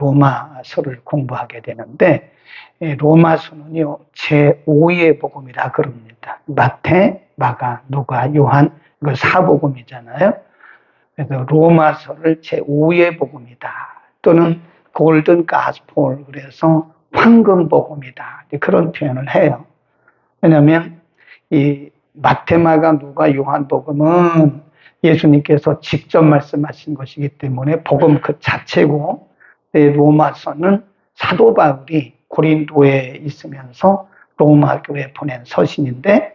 로마서를 공부하게 되는데, 로마서는요 제5의 복음이라 그럽니다. 마태, 마가, 누가, 요한, 이거 사복음이잖아요. 그래서 로마서를 제5의 복음이다, 또는 골든 가스폴, 그래서 황금 복음이다, 그런 표현을 해요. 왜냐하면 이 마태, 마가, 누가, 요한 복음은 예수님께서 직접 말씀하신 것이기 때문에 복음 그 자체고, 로마서는 사도 바울이 고린도에 있으면서 로마 교회에 보낸 서신인데,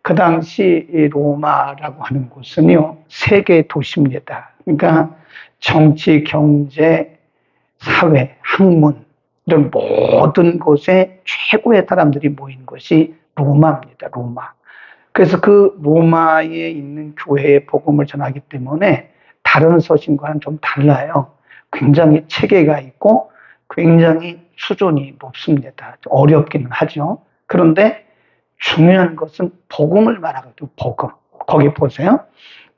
그 당시 이 로마라고 하는 곳은요 세계 도시입니다. 그러니까 정치, 경제, 사회, 학문, 이런 모든 곳에 최고의 사람들이 모인 것이 로마입니다. 로마. 그래서 그 로마에 있는 교회에 복음을 전하기 때문에 다른 서신과는 좀 달라요. 굉장히 체계가 있고 굉장히 수준이 높습니다. 어렵기는 하죠. 그런데 중요한 것은 복음을 말하거든요. 복음. 거기 보세요.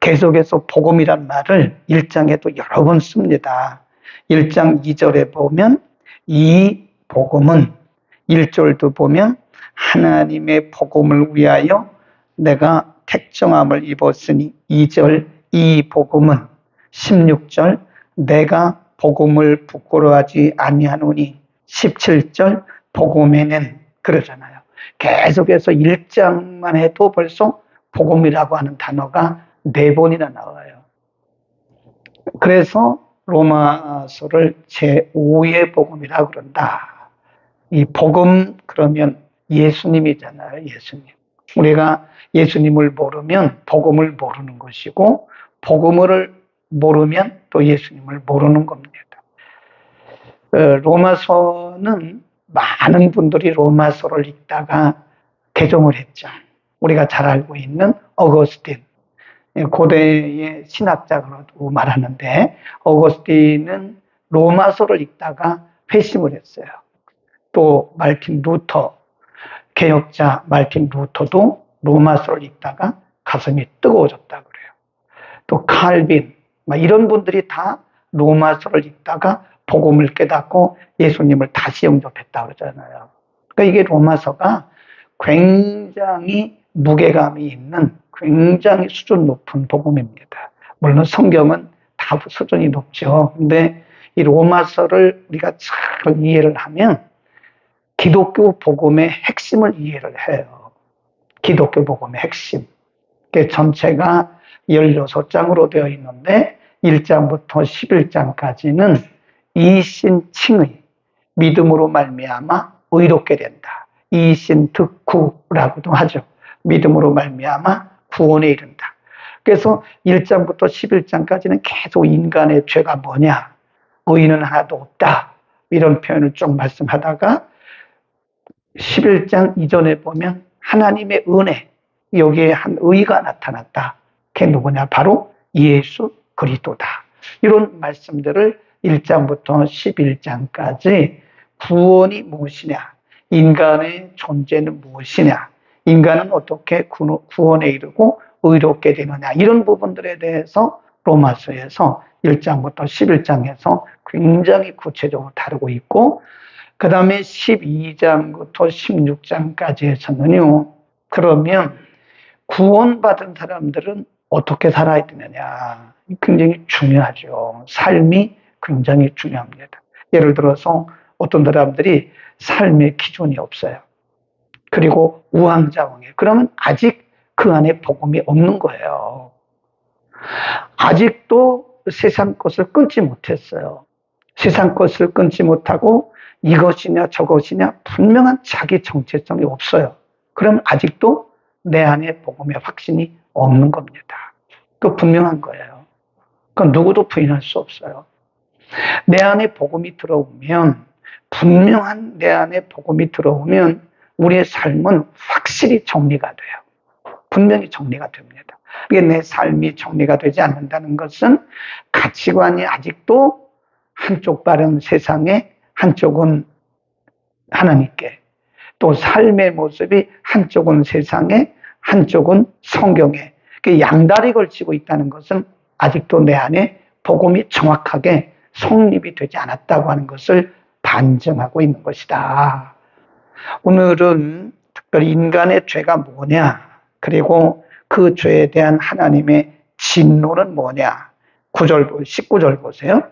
계속해서 복음이란 말을 1장에도 여러 번 씁니다. 1장 2절에 보면 이 복음은, 1절도 보면 하나님의 복음을 위하여 내가 택정함을 입었으니, 2절 이 복음은, 16절 내가 복음을 부끄러워하지 아니하노니, 17절 복음에는, 그러잖아요. 계속해서 1장만 해도 벌써 복음이라고 하는 단어가 4번이나 나와요. 그래서 로마서를 제5의 복음이라고 그런다. 이 복음 그러면 예수님이잖아요. 예수님. 우리가 예수님을 모르면 복음을 모르는 것이고, 복음을 모르면 또 예수님을 모르는 겁니다. 로마서는 많은 분들이 로마서를 읽다가 개종을 했죠. 우리가 잘 알고 있는 어거스틴, 고대의 신학자로도 말하는데, 어거스틴은 로마서를 읽다가 회심을 했어요. 또 마르틴 루터, 개혁자 마르틴 루터도 로마서를 읽다가 가슴이 뜨거워졌다 그래요. 또 칼빈, 이런 분들이 다 로마서를 읽다가 복음을 깨닫고 예수님을 다시 영접했다 그러잖아요. 그러니까 이게 로마서가 굉장히 무게감이 있는, 굉장히 수준 높은 복음입니다. 물론 성경은 다 수준이 높죠. 근데 이 로마서를 우리가 잘 이해를 하면 기독교 복음의 핵심을 이해를 해요. 기독교 복음의 핵심. 전체가 16장으로 되어 있는데 1장부터 11장까지는 이신칭의, 믿음으로 말미암아 의롭게 된다. 이신득구라고도 하죠. 믿음으로 말미암아 구원에 이른다. 그래서 1장부터 11장까지는 계속 인간의 죄가 뭐냐, 의인은 하나도 없다, 이런 표현을 쭉 말씀하다가 11장 이전에 보면 하나님의 은혜, 여기에 한 의가 나타났다. 그게 누구냐? 바로 예수 그리스도다. 이런 말씀들을 1장부터 11장까지 구원이 무엇이냐, 인간의 존재는 무엇이냐, 인간은 어떻게 구원에 이르고 의롭게 되느냐, 이런 부분들에 대해서 로마서에서 1장부터 11장에서 굉장히 구체적으로 다루고 있고, 그 다음에 12장부터 16장까지에서는요, 그러면 구원받은 사람들은 어떻게 살아야 되느냐, 굉장히 중요하죠. 삶이 굉장히 중요합니다. 예를 들어서 어떤 사람들이 삶의 기준이 없어요. 그리고 우왕좌왕해. 그러면 아직 그 안에 복음이 없는 거예요. 아직도 세상 것을 끊지 못했어요. 세상 것을 끊지 못하고 이것이냐 저것이냐 분명한 자기 정체성이 없어요. 그럼 아직도 내 안에 복음의 확신이 없는 겁니다. 그 분명한 거예요. 그건 누구도 부인할 수 없어요. 내 안에 복음이 들어오면, 분명한 내 안에 복음이 들어오면 우리의 삶은 확실히 정리가 돼요. 분명히 정리가 됩니다. 이게 내 삶이 정리가 되지 않는다는 것은 가치관이 아직도 한쪽 발은 세상에, 한쪽은 하나님께, 또 삶의 모습이 한쪽은 세상에, 한쪽은 성경에, 양다리 걸치고 있다는 것은 아직도 내 안에 복음이 정확하게 성립이 되지 않았다고 하는 것을 반증하고 있는 것이다. 오늘은 특별히 인간의 죄가 뭐냐, 그리고 그 죄에 대한 하나님의 진노는 뭐냐. 19절 보세요.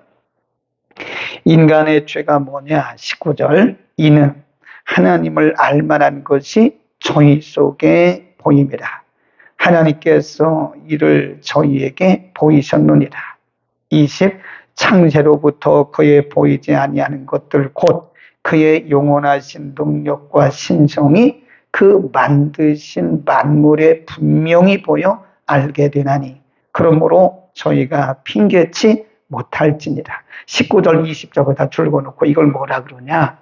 인간의 죄가 뭐냐. 19절. 이는 하나님을 알만한 것이 저희 속에 보임이라. 하나님께서 이를 저희에게 보이셨느니라. 20. 창세로부터 그의 보이지 아니하는 것들 곧 그의 영원하신 능력과 신성이 그 만드신 만물에 분명히 보여 알게 되나니 그러므로 저희가 핑계치 못할지니라. 19절 20절을 다 줄거놓고 이걸 뭐라 그러냐.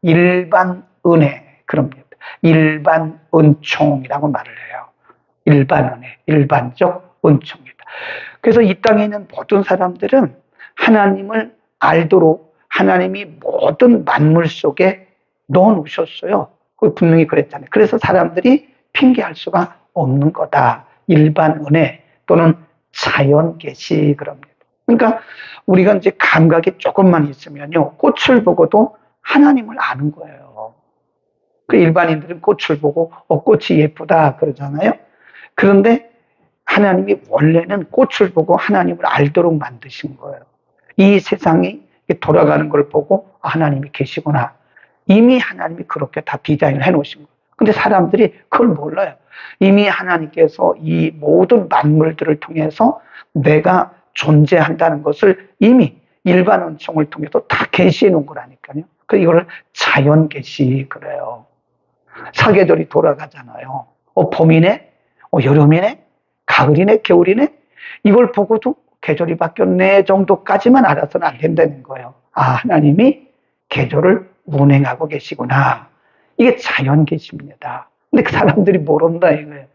일반 은혜, 그럽니다. 일반 은총이라고 말을 해요. 일반 은혜, 일반적 은총이다. 그래서 이 땅에 있는 모든 사람들은 하나님을 알도록 하나님이 모든 만물 속에 넣어 놓으셨어요. 분명히 그랬잖아요. 그래서 사람들이 핑계할 수가 없는 거다. 일반 은혜 또는 자연 계시 그럽니다. 그러니까 우리가 이제 감각이 조금만 있으면요, 꽃을 보고도 하나님을 아는 거예요. 그 일반인들은 꽃을 보고 꽃이 예쁘다 그러잖아요. 그런데 하나님이 원래는 꽃을 보고 하나님을 알도록 만드신 거예요. 이 세상이 돌아가는 걸 보고 하나님이 계시구나. 이미 하나님이 그렇게 다 디자인을 해놓으신 거예요. 근데 사람들이 그걸 몰라요. 이미 하나님께서 이 모든 만물들을 통해서 내가 존재한다는 것을 이미 일반 은총을 통해서 다 계시해 놓은 거라니까요. 그래서 이걸 자연 계시 그래요. 사계절이 돌아가잖아요. 봄이네, 여름이네, 가을이네, 겨울이네. 이걸 보고도 계절이 바뀌었네 정도까지만 알아서는 안 된다는 거예요. 하나님이 계절을 운행하고 계시구나. 이게 자연 계시입니다. 근데 그 사람들이 모른다 이거예요.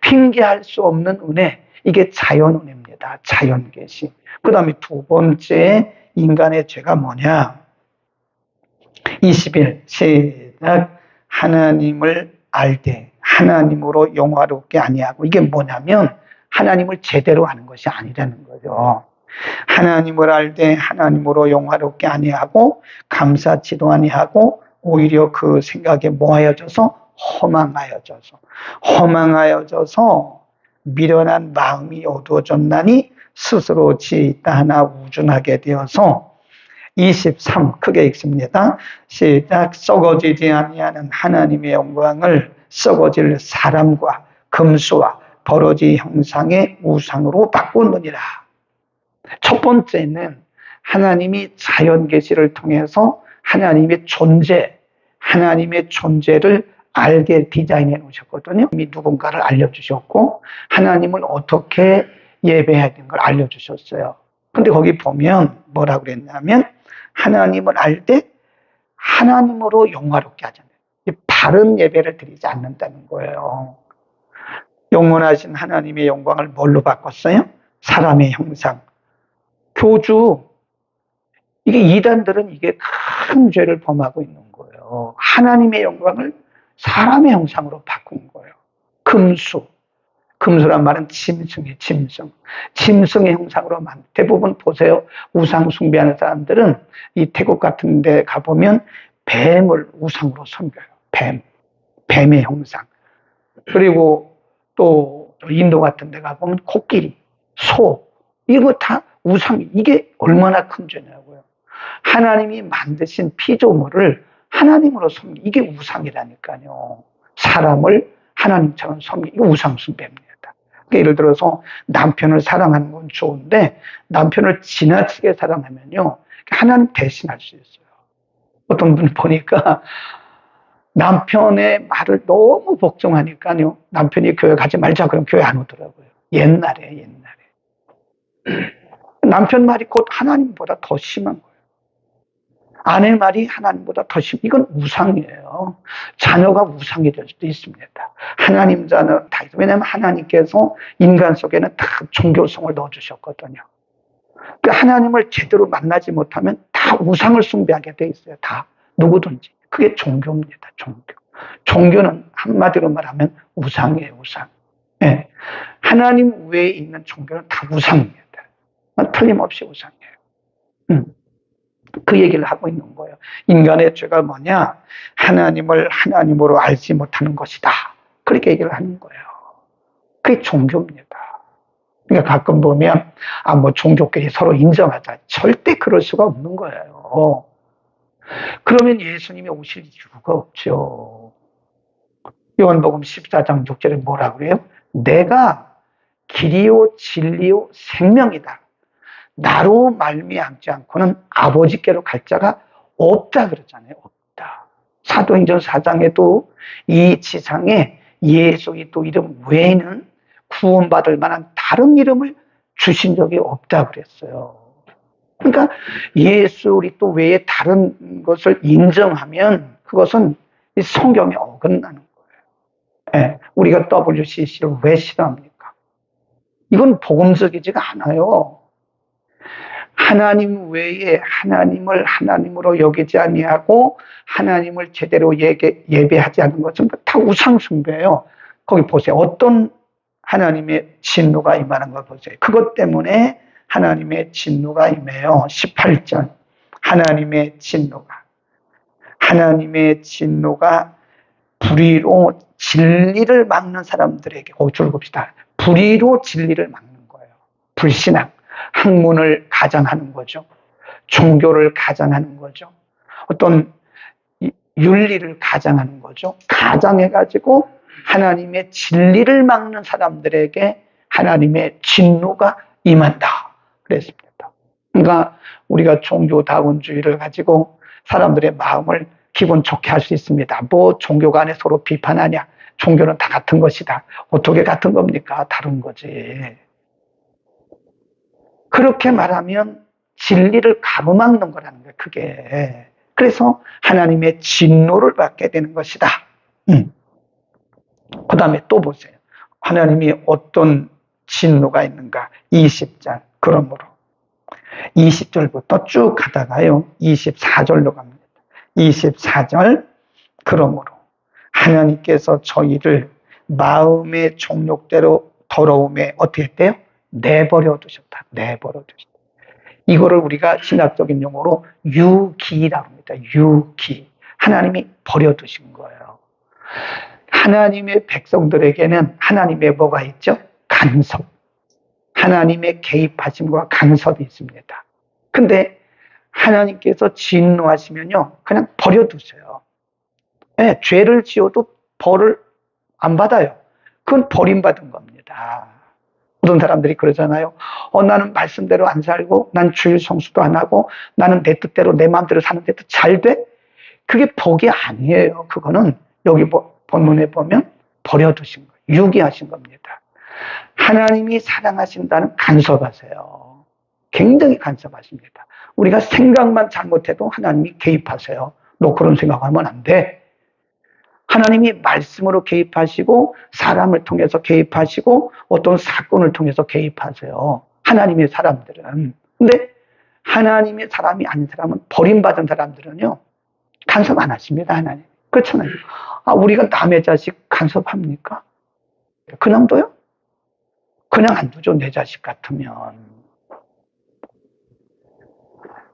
핑계할 수 없는 은혜, 이게 자연 은혜입니다. 자연 계시. 그 다음에 두 번째 인간의 죄가 뭐냐. 21 시작. 하나님을 알되 하나님으로 영화롭게 아니하고. 이게 뭐냐면 하나님을 제대로 아는 것이 아니라는 거죠. 하나님을 알되 하나님으로 영화롭게 아니하고 감사치도 아니하고 오히려 그 생각에 뭐하여져서 허망하여져서 미련한 마음이 어두워졌나니 스스로 지있다 하나 우준하게 되어서. 23 크게 읽습니다. 시작. 썩어지지 아니하는 하나님의 영광을 썩어질 사람과 금수와 버러지 형상의 우상으로 바꾸느니라. 첫 번째는 하나님이 자연 계시를 통해서 하나님의 존재를 알게 디자인해 놓으셨거든요. 이미 누군가를 알려주셨고 하나님을 어떻게 예배해야 되는 걸 알려주셨어요. 근데 거기 보면 뭐라고 그랬냐면 하나님을 알 때 하나님으로 영화롭게 하잖아요. 바른 예배를 드리지 않는다는 거예요. 영원하신 하나님의 영광을 뭘로 바꿨어요? 사람의 형상. 교주. 이게 이단들은 이게 큰 죄를 범하고 있는 거예요. 하나님의 영광을 사람의 형상으로 바꾼 거예요. 금수란 말은 짐승의 짐승. 짐승의 형상으로 대부분 보세요. 우상 숭배하는 사람들은 이 태국 같은 데 가보면 뱀을 우상으로 섬겨요. 뱀의 형상. 그리고 또 인도 같은 데 가보면 코끼리, 소, 이거 다 우상. 이게 얼마나 큰 죄냐고요. 하나님이 만드신 피조물을 하나님으로 섬기, 이게 우상이라니까요. 사람을 하나님처럼 섬기기, 이거 우상 숭배입니다. 그러니까 예를 들어서 남편을 사랑하는 건 좋은데 남편을 지나치게 사랑하면요, 하나님 대신할 수 있어요. 어떤 분 보니까 남편의 말을 너무 복종하니까요, 남편이 교회 가지 말자 그러면 교회 안 오더라고요. 옛날에. 남편 말이 곧 하나님보다 더 심한 거예요. 아내 말이 하나님보다 더 심. 이건 우상이에요. 자녀가 우상이 될 수도 있습니다. 하나님 자녀 다 있어요. 왜냐하면 하나님께서 인간 속에는 다 종교성을 넣어주셨거든요. 그 하나님을 제대로 만나지 못하면 다 우상을 숭배하게 돼 있어요. 다 누구든지. 그게 종교입니다. 종교는 한마디로 말하면 우상이에요. 우상. 네. 하나님 외에 있는 종교는 다 우상입니다. 틀림없이 우상이에요. 그 얘기를 하고 있는 거예요. 인간의 죄가 뭐냐? 하나님을 하나님으로 알지 못하는 것이다. 그렇게 얘기를 하는 거예요. 그게 종교입니다. 그러니까 가끔 보면 뭐 종교끼리 서로 인정하자. 절대 그럴 수가 없는 거예요. 그러면 예수님이 오실 이유가 없죠. 요한복음 14장 6절에 뭐라고 그래요? 내가 길이요 진리요 생명이다. 나로 말미암지 않고는 아버지께로 갈 자가 없다 그러잖아요. 없다. 사도행전 4장에도 이 지상에 예수 그리스도 이름 외에는 구원받을 만한 다른 이름을 주신 적이 없다 그랬어요. 그러니까 예수 그리스도 외에 다른 것을 인정하면 그것은 성경에 어긋나는 거예요. 네, 우리가 WCC를 왜 싫어합니까? 이건 복음적이지가 않아요. 하나님 외에 하나님을 하나님으로 여기지 아니하고 하나님을 제대로 예배하지 않는 것은 다 우상숭배예요. 거기 보세요. 어떤 하나님의 진노가 임하는 걸 보세요. 그것 때문에 하나님의 진노가 임해요. 18절. 하나님의 진노가 불의로 진리를 막는 사람들에게, 거기 줄봅시다. 불의로 진리를 막는 거예요. 불신앙. 학문을 가장하는 거죠. 종교를 가장하는 거죠. 어떤 윤리를 가장하는 거죠. 가장해가지고 하나님의 진리를 막는 사람들에게 하나님의 진노가 임한다. 그랬습니다. 그러니까 우리가 종교다원주의를 가지고 사람들의 마음을 기분 좋게 할 수 있습니다. 뭐 종교 간에 서로 비판하냐. 종교는 다 같은 것이다. 어떻게 같은 겁니까? 다른 거지. 그렇게 말하면 진리를 가로막는 거라는 거예요. 그게. 그래서 하나님의 진노를 받게 되는 것이다. 그 다음에 또 보세요. 하나님이 어떤 진노가 있는가. 20절. 그러므로 20절부터 쭉 가다가요. 24절로 갑니다. 24절. 그러므로 하나님께서 저희를 마음의 종욕대로 더러움에 어떻게 했대요? 내버려 두셨다. 이거를 우리가 신학적인 용어로 유기라고 합니다. 유기. 하나님이 버려두신 거예요. 하나님의 백성들에게는 하나님의 뭐가 있죠? 간섭. 하나님의 개입하심과 간섭이 있습니다. 근데 하나님께서 진노하시면요, 그냥 버려두세요. 네, 죄를 지어도 벌을 안 받아요. 그건 버림받은 겁니다. 어떤 사람들이 그러잖아요. 나는 말씀대로 안 살고, 난 주일 성수도 안 하고, 나는 내 뜻대로 내 마음대로 사는데도 잘 돼? 그게 복이 아니에요. 그거는 여기 본문에 보면 버려두신 거예요. 유기하신 겁니다. 하나님이 사랑하신다는 간섭하세요. 굉장히 간섭하십니다. 우리가 생각만 잘못해도 하나님이 개입하세요. 너 그런 생각하면 안 돼. 하나님이 말씀으로 개입하시고 사람을 통해서 개입하시고 어떤 사건을 통해서 개입하세요. 하나님의 사람들은. 근데 하나님의 사람이 아닌 사람은, 버림받은 사람들은요, 간섭 안 하십니다. 하나님. 그렇잖아요. 우리가 남의 자식 간섭합니까? 그냥 둬요? 그냥 안 두죠. 내 자식 같으면.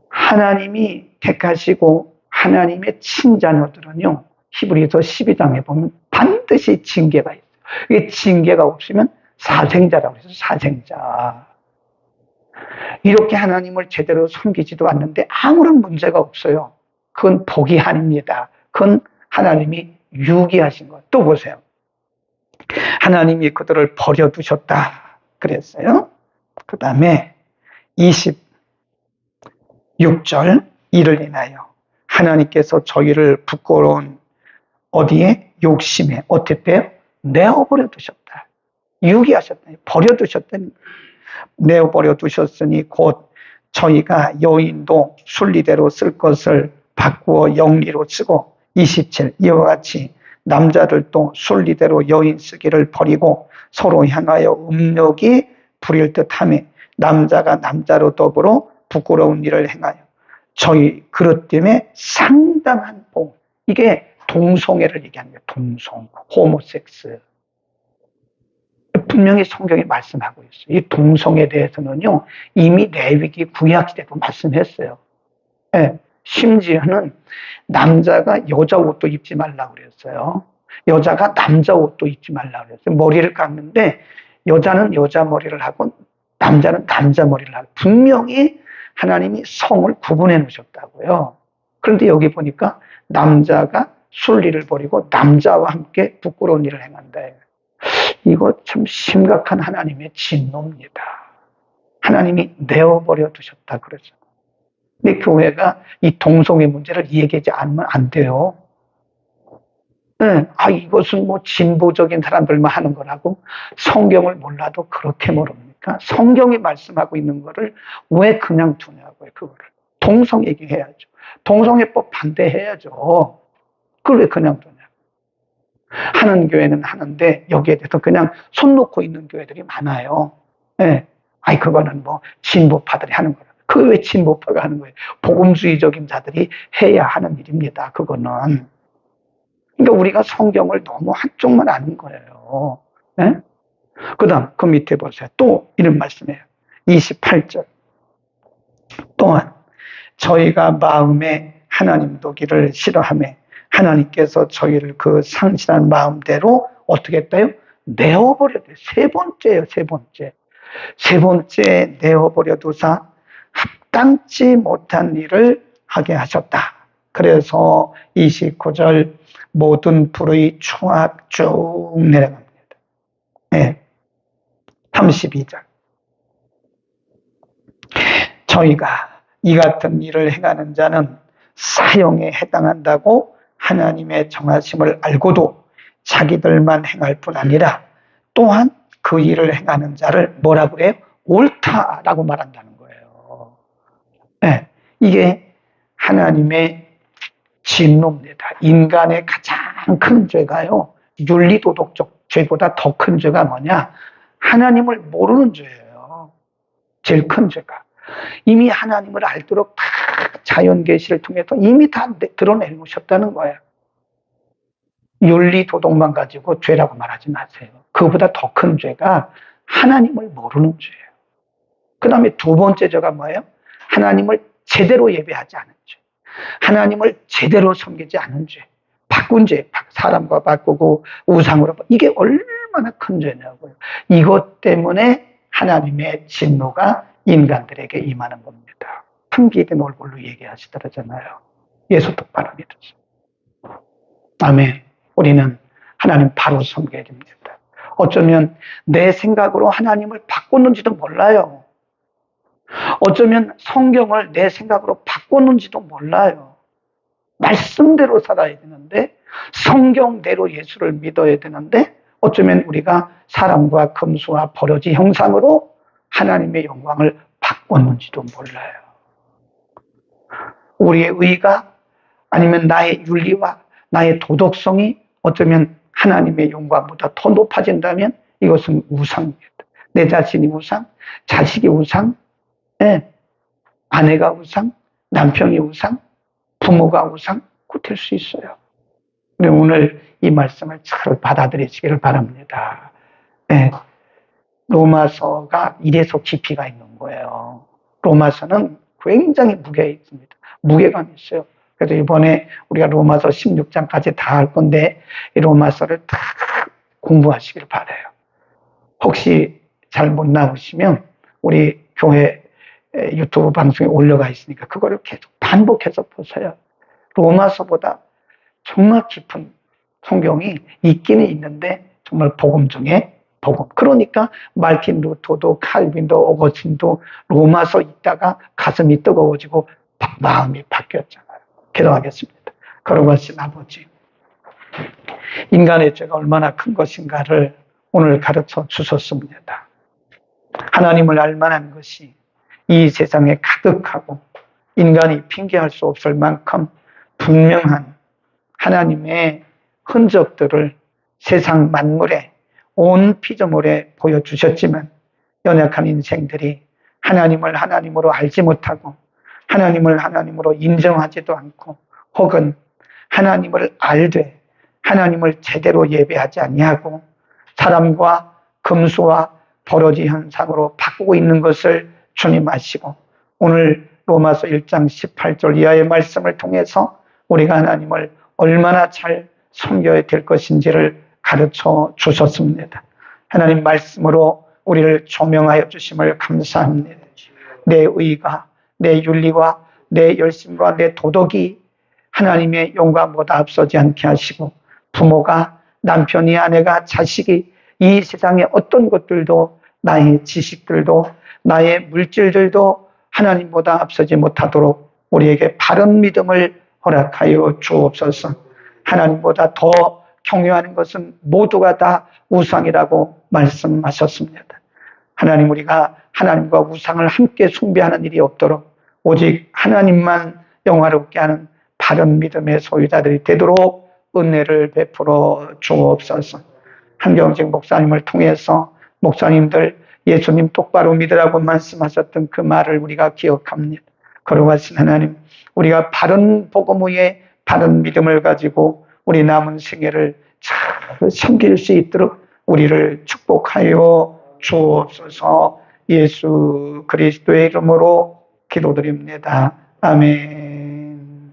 하나님이 택하시고 하나님의 친자녀들은요, 히브리서 12장에 보면 반드시 징계가 있어요. 이게 징계가 없으면 사생자라고 해서 사생자. 이렇게 하나님을 제대로 섬기지도 않는데 아무런 문제가 없어요. 그건 복이 아닙니다. 그건 하나님이 유기하신 것. 또 보세요. 하나님이 그들을 버려두셨다 그랬어요. 그 다음에 26절. 이를 인하여 하나님께서 저희를 부끄러운 어디에? 욕심에 어땠대요? 내어버려 두셨다. 유기하셨다. 버려두셨다. 내어버려 두셨으니 곧 저희가 여인도 순리대로 쓸 것을 바꾸어 영리로 쓰고, 27. 이와 같이 남자들도 순리대로 여인 쓰기를 버리고 서로 향하여 음욕이 부릴 듯하며 남자가 남자로 더불어 부끄러운 일을 행하여 저희 그릇 때문에 상당한 복. 이게 동성애를 얘기하는 거예요. 동성, 호모섹스. 분명히 성경이 말씀하고 있어요. 이 동성에 대해서는요, 이미 레위기 구약시대도 말씀했어요. 예, 심지어는 남자가 여자 옷도 입지 말라고 그랬어요. 여자가 남자 옷도 입지 말라고 그랬어요. 머리를 깎는데 여자는 여자 머리를 하고 남자는 남자 머리를 하고 분명히 하나님이 성을 구분해 놓으셨다고요. 그런데 여기 보니까 남자가 순리를 버리고 남자와 함께 부끄러운 일을 행한다. 이거 참 심각한 하나님의 진노입니다. 하나님이 내어버려 두셨다 그러죠. 근데 교회가 이 동성애 문제를 얘기하지 않으면 안 돼요. 네. 이것은 뭐 진보적인 사람들만 하는 거라고 성경을 몰라도 그렇게 모릅니까? 성경이 말씀하고 있는 거를 왜 그냥 두냐고요, 그거를. 동성 얘기해야죠. 동성애법 반대해야죠. 그걸 왜 그냥 두냐. 하는 교회는 하는데 여기에 대해서 그냥 손 놓고 있는 교회들이 많아요. 네. 그거는 뭐 진보파들이 하는 거라. 그거 왜 진보파가 하는 거예요? 복음주의적인 자들이 해야 하는 일입니다. 그거는. 그러니까 우리가 성경을 너무 한쪽만 아는 거예요. 네? 그 다음, 그 밑에 보세요. 또 이런 말씀이에요. 28절. 또한 저희가 마음에 하나님 도기를 싫어하며 하나님께서 저희를 그 상실한 마음대로 어떻게 했다요? 내어버려 둬요. 세 번째예요, 세 번째. 세 번째 내어버려 두사 합당치 못한 일을 하게 하셨다. 그래서 29절 모든 불의 총악 쭉 내려갑니다. 네. 32절. 저희가 이 같은 일을 행하는 자는 사형에 해당한다고 하나님의 정하심을 알고도 자기들만 행할 뿐 아니라 또한 그 일을 행하는 자를 뭐라고 그래요? 옳다라고 말한다는 거예요. 네. 이게 하나님의 진노입니다. 인간의 가장 큰 죄가요, 윤리도덕적 죄보다 더 큰 죄가 뭐냐? 하나님을 모르는 죄예요. 제일 큰 죄가. 이미 하나님을 알도록 다 자연 계시를 통해서 이미 다 드러내 놓으셨다는 거예요. 윤리도덕만 가지고 죄라고 말하지 마세요. 그보다 더 큰 죄가 하나님을 모르는 죄예요. 그 다음에 두 번째 죄가 뭐예요? 하나님을 제대로 예배하지 않은 죄. 하나님을 제대로 섬기지 않은 죄. 바꾼 죄. 사람과 바꾸고 우상으로. 이게 얼마나 큰 죄냐고요. 이것 때문에 하나님의 진노가 인간들에게 임하는 겁니다. 한기된 얼굴로 얘기하시더라잖아요. 예수 똑바로 믿으세요. 아멘. 우리는 하나님 바로 섬겨야 됩니다. 어쩌면 내 생각으로 하나님을 바꿨는지도 몰라요. 어쩌면 성경을 내 생각으로 바꿨는지도 몰라요. 말씀대로 살아야 되는데, 성경대로 예수를 믿어야 되는데, 어쩌면 우리가 사람과 금수와 버러지 형상으로 하나님의 영광을 바꿨는지도 몰라요. 우리의 의가 아니면 나의 윤리와 나의 도덕성이 어쩌면 하나님의 영광보다 더 높아진다면 이것은 우상입니다. 내 자신이 우상, 자식이 우상, 네. 아내가 우상, 남편이 우상, 부모가 우상, 될 수 있어요. 오늘 이 말씀을 잘 받아들이시기를 바랍니다. 네. 로마서가 이래서 깊이가 있는 거예요. 로마서는 굉장히 무게 있습니다. 무게감이 있어요. 그래서 이번에 우리가 로마서 16장까지 다 할 건데 이 로마서를 다 공부하시길 바라요. 혹시 잘 못 나오시면 우리 교회 유튜브 방송에 올라가 있으니까 그거를 계속 반복해서 보세요. 로마서보다 정말 깊은 성경이 있기는 있는데 정말 복음 중에 복음. 그러니까 말틴 루터도 칼빈도 오거스틴도 로마서 읽다가 가슴이 뜨거워지고 마음이 바뀌었잖아요. 기도하겠습니다. 걸어가신 아버지, 인간의 죄가 얼마나 큰 것인가를 오늘 가르쳐 주셨습니다. 하나님을 알 만한 것이 이 세상에 가득하고 인간이 핑계할 수 없을 만큼 분명한 하나님의 흔적들을 세상 만물에 온 피조물에 보여주셨지만 연약한 인생들이 하나님을 하나님으로 알지 못하고 하나님을 하나님으로 인정하지도 않고 혹은 하나님을 알되 하나님을 제대로 예배하지 아니하고 사람과 금수와 버러지 현상으로 바꾸고 있는 것을 주님 아시고 오늘 로마서 1장 18절 이하의 말씀을 통해서 우리가 하나님을 얼마나 잘 섬겨야 될 것인지를 가르쳐 주셨습니다. 하나님 말씀으로 우리를 조명하여 주심을 감사합니다. 내 의가, 내 윤리와 내 열심과 내 도덕이 하나님의 영광보다 앞서지 않게 하시고, 부모가, 남편이, 아내가, 자식이 이 세상의 어떤 것들도, 나의 지식들도, 나의 물질들도 하나님보다 앞서지 못하도록 우리에게 바른 믿음을 허락하여 주옵소서. 하나님보다 더 경외하는 것은 모두가 다 우상이라고 말씀하셨습니다. 하나님, 우리가 하나님과 우상을 함께 숭배하는 일이 없도록 오직 하나님만 영화롭게 하는 바른 믿음의 소유자들이 되도록 은혜를 베풀어 주옵소서. 한경직 목사님을 통해서 목사님들 예수님 똑바로 믿으라고 말씀하셨던 그 말을 우리가 기억합니다. 거룩하신 하나님, 우리가 바른 복음 위에 바른 믿음을 가지고 우리 남은 생애를 잘 섬길 수 있도록 우리를 축복하여 주옵소서. 예수 그리스도의 이름으로 기도드립니다. 아멘.